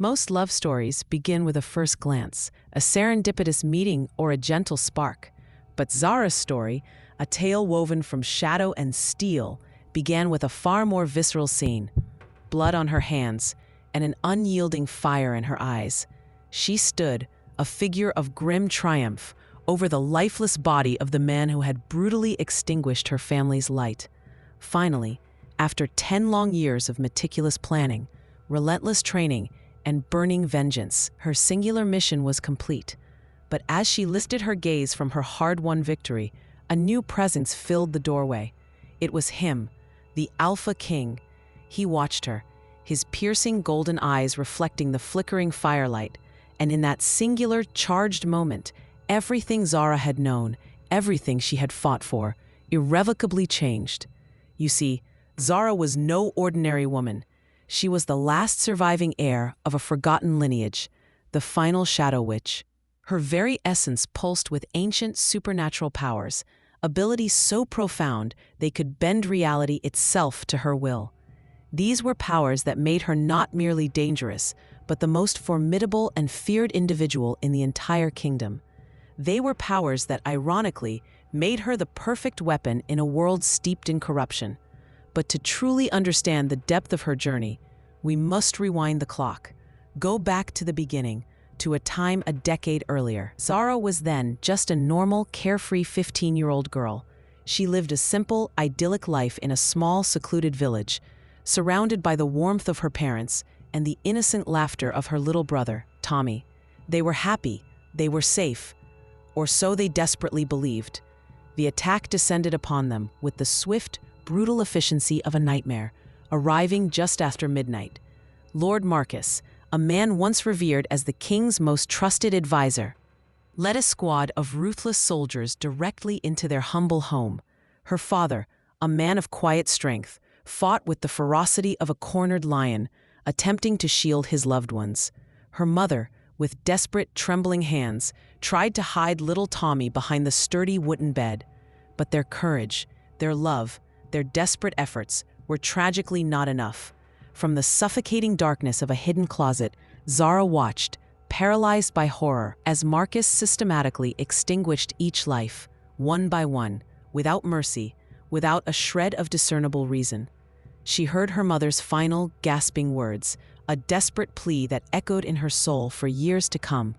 Most love stories begin with a first glance, a serendipitous meeting, or a gentle spark. But Zara's story, a tale woven from shadow and steel, began with a far more visceral scene: blood on her hands and an unyielding fire in her eyes. She stood, a figure of grim triumph, over the lifeless body of the man who had brutally extinguished her family's light. Finally, after 10 long years of meticulous planning, relentless training, and burning vengeance, her singular mission was complete. But as she lifted her gaze from her hard-won victory, a new presence filled the doorway. It was him, the Alpha King. He watched her, his piercing golden eyes reflecting the flickering firelight, and in that singular, charged moment, everything Zara had known, everything she had fought for, irrevocably changed. You see, Zara was no ordinary woman. She was the last surviving heir of a forgotten lineage, the final Shadow Witch. Her very essence pulsed with ancient supernatural powers, abilities so profound they could bend reality itself to her will. These were powers that made her not merely dangerous, but the most formidable and feared individual in the entire kingdom. They were powers that, ironically, made her the perfect weapon in a world steeped in corruption. But to truly understand the depth of her journey, we must rewind the clock, go back to the beginning, to a time a decade earlier. Zara was then just a normal, carefree 15-year-old girl. She lived a simple, idyllic life in a small, secluded village, surrounded by the warmth of her parents and the innocent laughter of her little brother, Tommy. They were happy, they were safe, or so they desperately believed. The attack descended upon them with the swift, brutal efficiency of a nightmare, arriving just after midnight. Lord Marcus, a man once revered as the king's most trusted advisor, led a squad of ruthless soldiers directly into their humble home. Her father, a man of quiet strength, fought with the ferocity of a cornered lion, attempting to shield his loved ones. Her mother, with desperate, trembling hands, tried to hide little Tommy behind the sturdy wooden bed. But their courage, their love, their desperate efforts were tragically not enough. From the suffocating darkness of a hidden closet, Zara watched, paralyzed by horror, as Marcus systematically extinguished each life, one by one, without mercy, without a shred of discernible reason. She heard her mother's final, gasping words, a desperate plea that echoed in her soul for years to come.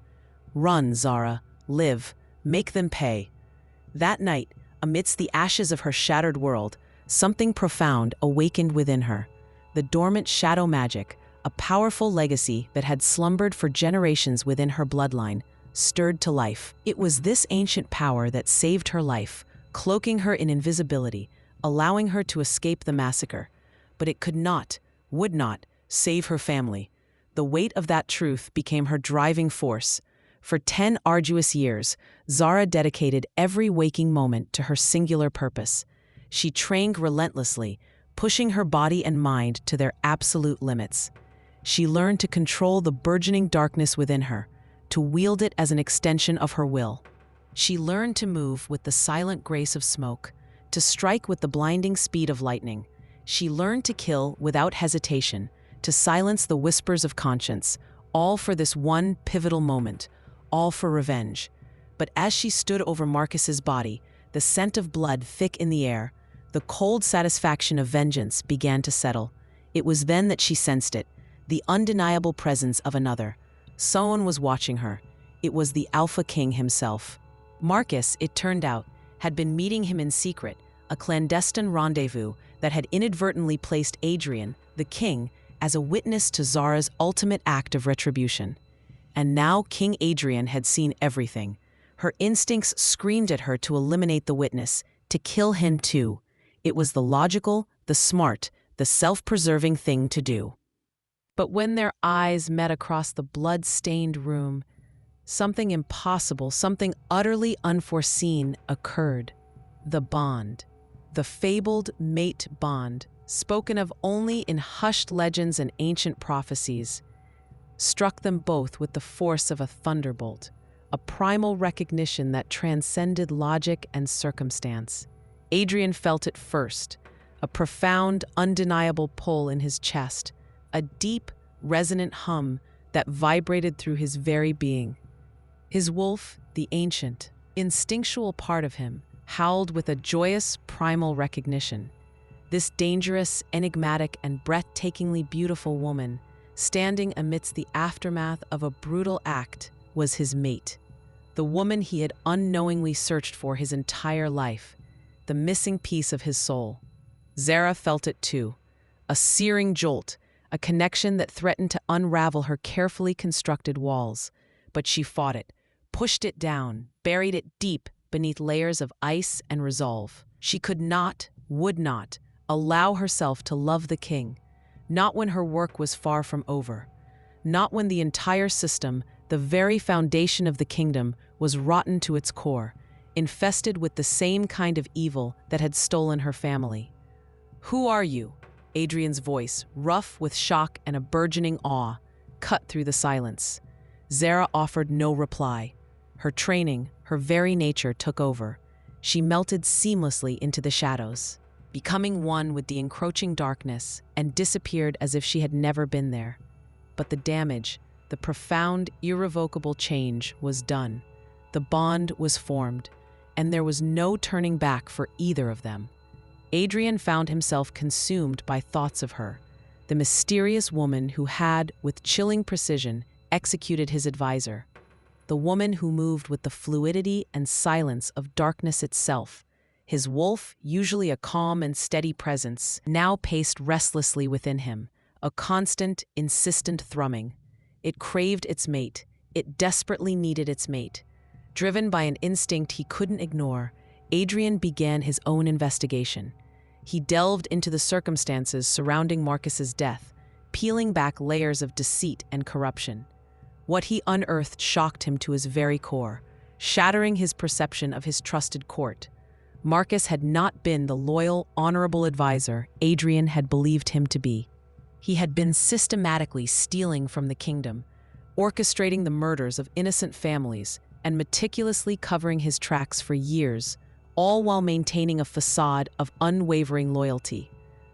"Run, Zara. Live. Make them pay." That night, amidst the ashes of her shattered world, something profound awakened within her. The dormant shadow magic, a powerful legacy that had slumbered for generations within her bloodline, stirred to life. It was this ancient power that saved her life, cloaking her in invisibility, allowing her to escape the massacre. But it could not, would not, save her family. The weight of that truth became her driving force. For 10 arduous years, Zara dedicated every waking moment to her singular purpose. She trained relentlessly, pushing her body and mind to their absolute limits. She learned to control the burgeoning darkness within her, to wield it as an extension of her will. She learned to move with the silent grace of smoke, to strike with the blinding speed of lightning. She learned to kill without hesitation, to silence the whispers of conscience, all for this one pivotal moment, all for revenge. But as she stood over Marcus's body, the scent of blood thick in the air, the cold satisfaction of vengeance began to settle. It was then that she sensed it, the undeniable presence of another. Someone was watching her. It was the Alpha King himself. Marcus, it turned out, had been meeting him in secret, a clandestine rendezvous that had inadvertently placed Adrian, the king, as a witness to Zara's ultimate act of retribution. And now King Adrian had seen everything. Her instincts screamed at her to eliminate the witness, to kill him too. It was the logical, the smart, the self-preserving thing to do. But when their eyes met across the blood-stained room, something impossible, something utterly unforeseen occurred. The bond. The fabled mate bond, spoken of only in hushed legends and ancient prophecies, struck them both with the force of a thunderbolt, a primal recognition that transcended logic and circumstance. Adrian felt it first, a profound, undeniable pull in his chest, a deep, resonant hum that vibrated through his very being. His wolf, the ancient, instinctual part of him, howled with a joyous, primal recognition. This dangerous, enigmatic, and breathtakingly beautiful woman, standing amidst the aftermath of a brutal act, was his mate. The woman he had unknowingly searched for his entire life, the missing piece of his soul. Zara felt it too, a searing jolt, a connection that threatened to unravel her carefully constructed walls. But she fought it, pushed it down, buried it deep beneath layers of ice and resolve. She could not, would not, allow herself to love the king, not when her work was far from over, not when the entire system, the very foundation of the kingdom, was rotten to its core, infested with the same kind of evil that had stolen her family. "Who are you?" Adrian's voice, rough with shock and a burgeoning awe, cut through the silence. Zara offered no reply. Her training, her very nature took over. She melted seamlessly into the shadows, becoming one with the encroaching darkness, and disappeared as if she had never been there. But the damage, the profound, irrevocable change was done. The bond was formed, and there was no turning back for either of them. Adrian found himself consumed by thoughts of her, the mysterious woman who had, with chilling precision, executed his advisor, the woman who moved with the fluidity and silence of darkness itself. His wolf, usually a calm and steady presence, now paced restlessly within him, a constant, insistent thrumming. It craved its mate. It desperately needed its mate. Driven by an instinct he couldn't ignore, Adrian began his own investigation. He delved into the circumstances surrounding Marcus's death, peeling back layers of deceit and corruption. What he unearthed shocked him to his very core, shattering his perception of his trusted court. Marcus had not been the loyal, honorable advisor Adrian had believed him to be. He had been systematically stealing from the kingdom, orchestrating the murders of innocent families, and meticulously covering his tracks for years, all while maintaining a facade of unwavering loyalty.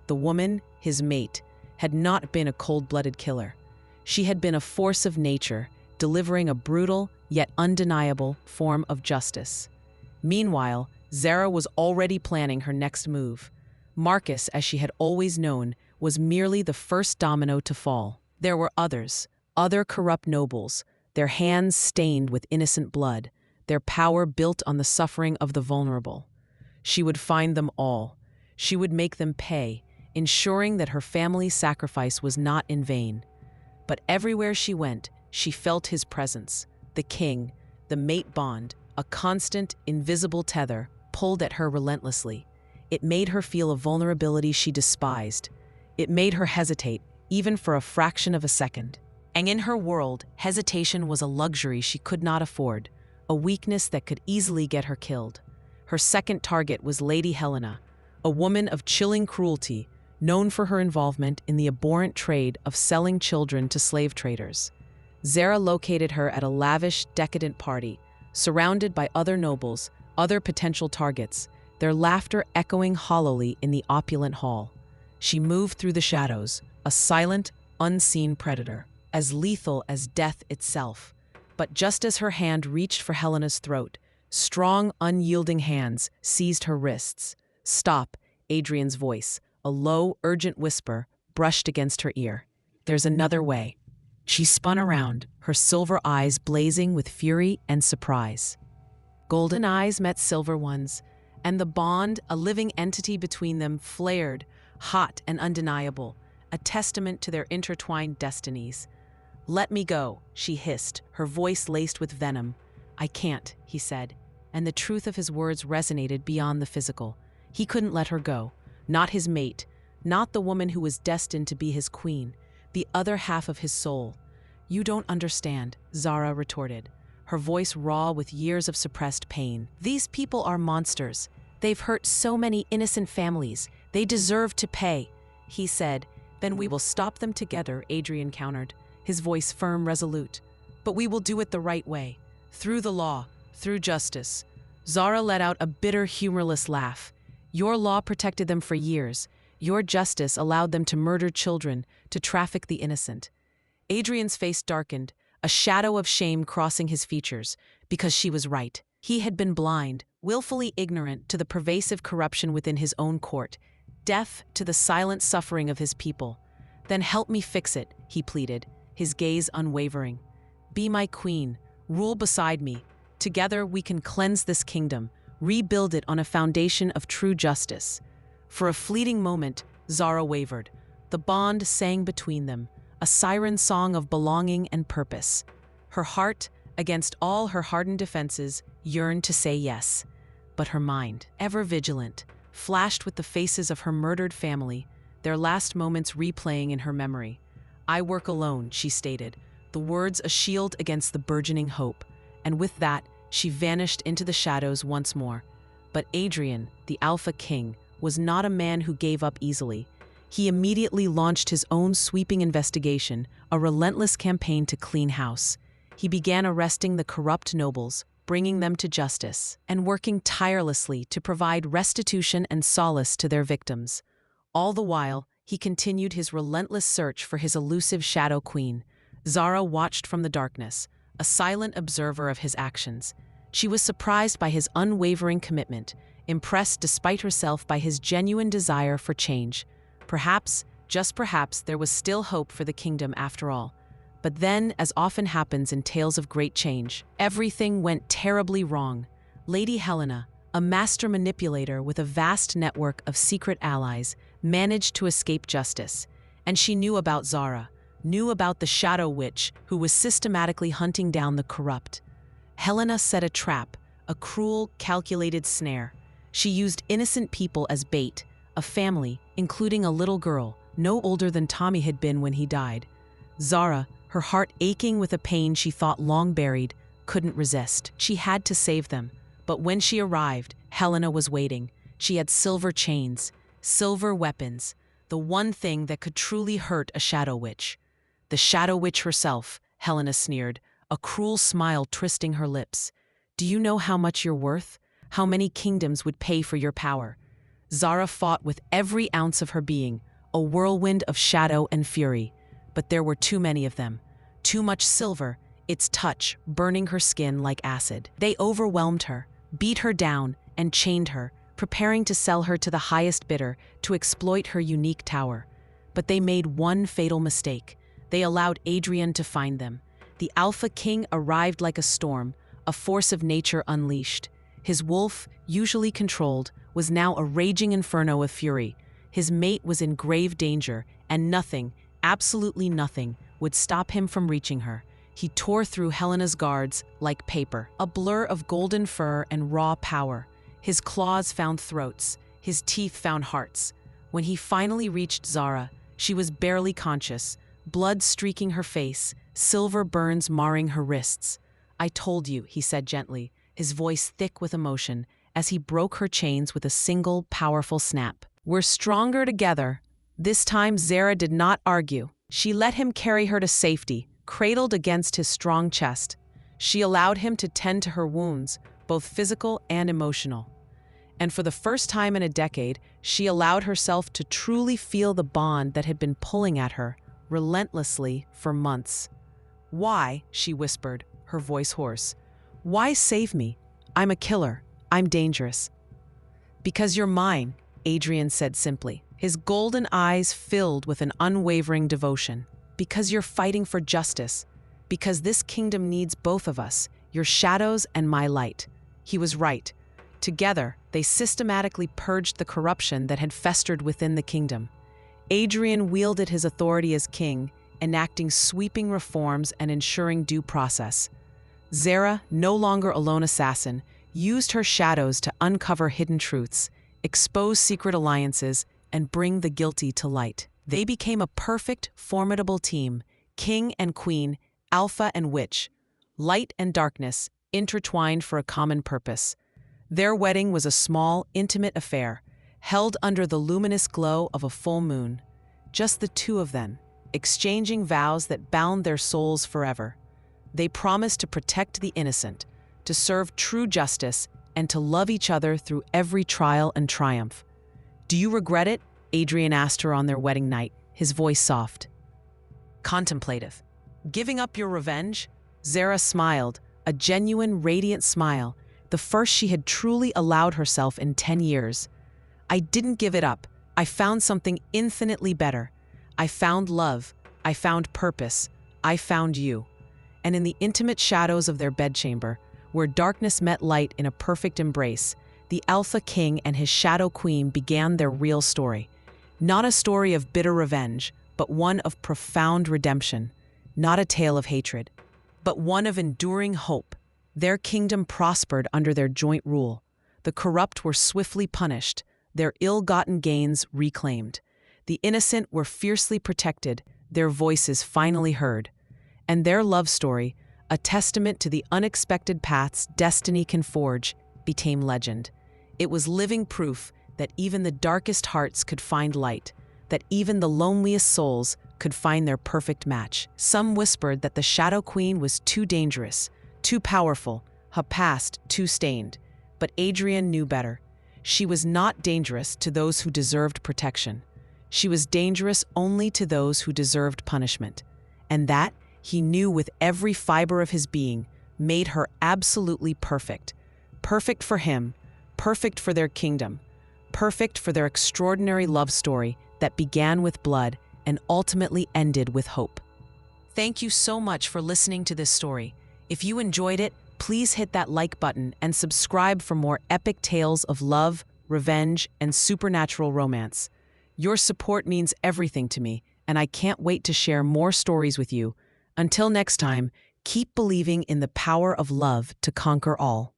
The woman, his mate, had not been a cold-blooded killer. She had been a force of nature, delivering a brutal, yet undeniable, form of justice. Meanwhile, Zara was already planning her next move. Marcus, as she had always known, was merely the first domino to fall. There were others, other corrupt nobles, their hands stained with innocent blood, their power built on the suffering of the vulnerable. She would find them all. She would make them pay, ensuring that her family's sacrifice was not in vain. But everywhere she went, she felt his presence. The king, the mate bond, a constant, invisible tether, pulled at her relentlessly. It made her feel a vulnerability she despised. It made her hesitate, even for a fraction of a second. And in her world, hesitation was a luxury she could not afford, a weakness that could easily get her killed. Her second target was Lady Helena, a woman of chilling cruelty, known for her involvement in the abhorrent trade of selling children to slave traders. Zara located her at a lavish, decadent party, surrounded by other nobles, other potential targets, their laughter echoing hollowly in the opulent hall. She moved through the shadows, a silent, unseen predator, as lethal as death itself. But just as her hand reached for Helena's throat, strong, unyielding hands seized her wrists. "Stop," Adrian's voice, a low, urgent whisper, brushed against her ear. "There's another way." She spun around, her silver eyes blazing with fury and surprise. Golden eyes met silver ones, and the bond, a living entity between them, flared, hot and undeniable, a testament to their intertwined destinies. "Let me go," she hissed, her voice laced with venom. "I can't," he said, and the truth of his words resonated beyond the physical. He couldn't let her go, not his mate, not the woman who was destined to be his queen, the other half of his soul. "You don't understand," Zara retorted, her voice raw with years of suppressed pain. "These people are monsters. They've hurt so many innocent families. They deserve to pay," he said. "Then we will stop them together," Adrian countered, his voice firm, resolute. "But we will do it the right way, through the law, through justice." Zara let out a bitter, humorless laugh. "Your law protected them for years. Your justice allowed them to murder children, to traffic the innocent." Adrian's face darkened, a shadow of shame crossing his features, because she was right. He had been blind, willfully ignorant to the pervasive corruption within his own court, deaf to the silent suffering of his people. "Then help me fix it," he pleaded, his gaze unwavering. "Be my queen, rule beside me. Together we can cleanse this kingdom, rebuild it on a foundation of true justice." For a fleeting moment, Zara wavered. The bond sang between them, a siren song of belonging and purpose. Her heart, against all her hardened defenses, yearned to say yes. But her mind, ever vigilant, flashed with the faces of her murdered family, their last moments replaying in her memory. "I work alone," she stated, the words a shield against the burgeoning hope. And with that, she vanished into the shadows once more. But Adrian, the Alpha King, was not a man who gave up easily. He immediately launched his own sweeping investigation, a relentless campaign to clean house. He began arresting the corrupt nobles, bringing them to justice, and working tirelessly to provide restitution and solace to their victims. All the while, he continued his relentless search for his elusive Shadow Queen. Zara watched from the darkness, a silent observer of his actions. She was surprised by his unwavering commitment, impressed despite herself by his genuine desire for change. Perhaps, just perhaps, there was still hope for the kingdom after all. But then, as often happens in tales of great change, everything went terribly wrong. Lady Helena, a master manipulator with a vast network of secret allies, managed to escape justice. And she knew about Zara, knew about the Shadow Witch who was systematically hunting down the corrupt. Helena set a trap, a cruel, calculated snare. She used innocent people as bait, a family, including a little girl, no older than Tommy had been when he died. Zara, her heart aching with a pain she thought long buried, couldn't resist. She had to save them. But when she arrived, Helena was waiting. She had silver chains, silver weapons, the one thing that could truly hurt a Shadow Witch. "The Shadow Witch herself," Helena sneered, a cruel smile twisting her lips. "Do you know how much you're worth? How many kingdoms would pay for your power?" Zara fought with every ounce of her being, a whirlwind of shadow and fury. But there were too many of them. Too much silver, its touch burning her skin like acid. They overwhelmed her, beat her down, and chained her, preparing to sell her to the highest bidder to exploit her unique tower. But they made one fatal mistake. They allowed Adrian to find them. The Alpha King arrived like a storm, a force of nature unleashed. His wolf, usually controlled, was now a raging inferno of fury. His mate was in grave danger, and nothing, absolutely nothing, would stop him from reaching her. He tore through Helena's guards like paper, a blur of golden fur and raw power. His claws found throats, his teeth found hearts. When he finally reached Zara, she was barely conscious, blood streaking her face, silver burns marring her wrists. "I told you," he said gently, his voice thick with emotion, as he broke her chains with a single, powerful snap. "We're stronger together." This time Zara did not argue. She let him carry her to safety, cradled against his strong chest. She allowed him to tend to her wounds, both physical and emotional. And for the first time in a decade, she allowed herself to truly feel the bond that had been pulling at her, relentlessly, for months. "Why?" she whispered, her voice hoarse. "Why save me? I'm a killer. I'm dangerous." "Because you're mine," Adrian said simply, his golden eyes filled with an unwavering devotion. "Because you're fighting for justice. Because this kingdom needs both of us, your shadows and my light." He was right. Together, they systematically purged the corruption that had festered within the kingdom. Adrian wielded his authority as king, enacting sweeping reforms and ensuring due process. Zara, no longer a lone assassin, used her shadows to uncover hidden truths, expose secret alliances, and bring the guilty to light. They became a perfect, formidable team, king and queen, alpha and witch, light and darkness, intertwined for a common purpose. Their wedding was a small, intimate affair, held under the luminous glow of a full moon. Just the two of them, exchanging vows that bound their souls forever. They promised to protect the innocent, to serve true justice, and to love each other through every trial and triumph. "Do you regret it?" Adrian asked her on their wedding night, his voice soft. Contemplative. Giving up your revenge? Zara smiled, a genuine, radiant smile, the first she had truly allowed herself in 10 years. I didn't give it up. I found something infinitely better. I found love. I found purpose. I found you. And in the intimate shadows of their bedchamber, where darkness met light in a perfect embrace, the Alpha King and his Shadow Queen began their real story. Not a story of bitter revenge, but one of profound redemption. Not a tale of hatred, but one of enduring hope. Their kingdom prospered under their joint rule. The corrupt were swiftly punished, their ill-gotten gains reclaimed. The innocent were fiercely protected, their voices finally heard. And their love story, a testament to the unexpected paths destiny can forge, became legend. It was living proof that even the darkest hearts could find light, that even the loneliest souls could find their perfect match. Some whispered that the Shadow Queen was too dangerous, too powerful, her past too stained. But Adrian knew better. She was not dangerous to those who deserved protection. She was dangerous only to those who deserved punishment. And that, he knew with every fiber of his being, made her absolutely perfect. Perfect for him, perfect for their kingdom, perfect for their extraordinary love story that began with blood and ultimately ended with hope. Thank you so much for listening to this story. If you enjoyed it, please hit that like button and subscribe for more epic tales of love, revenge, and supernatural romance. Your support means everything to me, and I can't wait to share more stories with you. Until next time, keep believing in the power of love to conquer all.